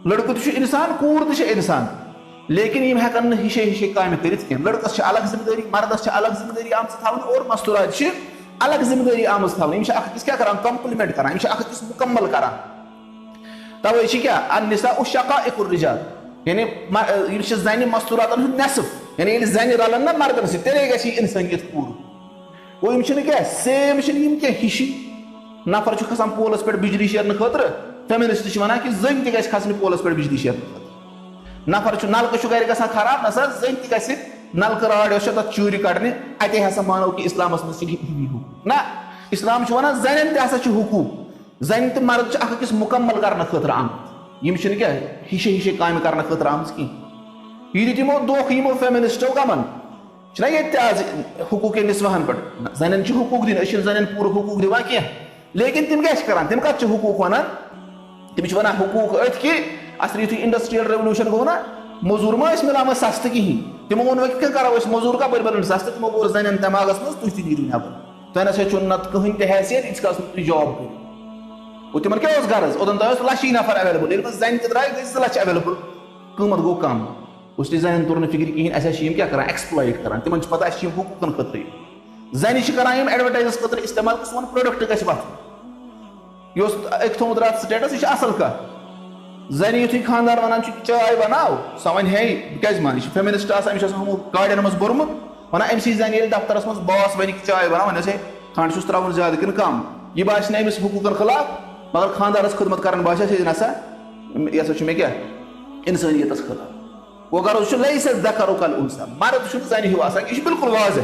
लड़का तो इंसान कूर तो इंसान लेकिन यम हेकन हिशे हिशे काम कर लड़कस अलग जिम्मेदारी मर्दस अलग जिम्मेदारी आम और मस्तूरात अलग जिम्मेदारी आम क्या कर कम्प्लीमेंट कर मुकम्मल कर तवे क्या अन्निसा शक़ाइक़ुर रिजाल यानी जन मस्तूरात नेसफ यानी जन रलन ना मर्दन से तेरे गई इंसानियत पूर वो क्या सेम क्या हिशी नफर खसान पोलस पे बिजली शेरने खतर फेमिनिस्ट वन कि जन त खसन पोलस पे बिजली शेरने नफर नलक गर ग खराब ना सर जन त नलक राड़ तक चूर कड़ने अते हसा मानो कि इस्लामस मज ना इस्लाम वन जन तसा हुकूक जन तो मर्द अकिस मुकम्मल कर खतर आमत क्या हिशे हिशे काम कर खतर आम कह यह दिमो दोख यमो फेमिनिस्टो गमन ये आज हुकूक निस्वाहन पे जन हुकूक दिन जन पूरा हुकूक दिवान कह लेकिन तिम क्या तिम कत हुकूक वन तिम वन हुकूक अथ कि असर यु इंडस्ट्रियल रेवल्यूशन गो ना मजूर मा मिलान सस्त कहें तिमो वो क्या करो मजूर कप बन सस्त तिमो बोर जन दिमागस मज तुम नीरू नबर तुम ना नत कहें तह हैसियत इत तुम जॉब कर तिमन क्या गरज ओदन तह लशी नफर एवेलेबल जन द्राय गई 2 लाख एवेलेबल कीमत गो कम उस जन तोर न फिक्र कहें अस क्या कर एक्सप्लॉइट कर तिमन पता हुकूकन खतर जन कर एडवर्टाइजस खतर इस्तेमाल सोन प्रोडक्ट गि वत थोमुत रात स्टेटस यह असल कह जन यु खानदार वन चाय बनाओ सह वन हे क्या मान यह फेमिनिस्ट गाड़ियन मज बोरमुत वन अम जन दफ्तर मज बॉस वन चाय बनाओ वन खंड त्रावन ज्यादा कि कम यह बास अमिस हुकूकन खिलाफ मगर खानदारस खदमत कर बास नसा यह मे क्या इंसानियत खिलाफ वो गरज लैस ज़कर कल उनसा मर्द जन हिू यह बिल्कुल वाज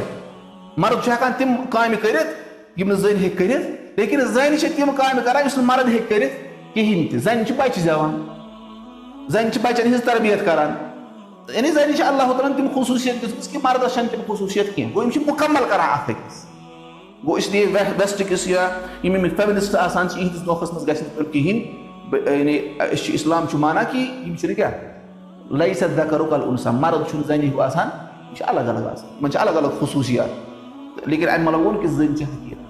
मर्द हेकान तिम काम कर जन हे कर लेकिन जन तिम काम कर मर्द हे कर कहें तन बच्चे जवान जन बच्चन हज तरबियत करान यानी जन अल्लाह ताला तिम खसूसियत दिस कि मर्दस तिम खसूसियत कह गो मुकम्मल कर अकिस गो इसलिए वेस्ट किस या फेमिनिस्ट इहदिस दोखस मज कहें यानी इस्लाम माना कि क्या लैस ज़कर कल उनसा मर्द जन हिू यह अलग अलग मन अलग अलग खसूसियात लेकिन अम मतलब वो कि जन हकीकत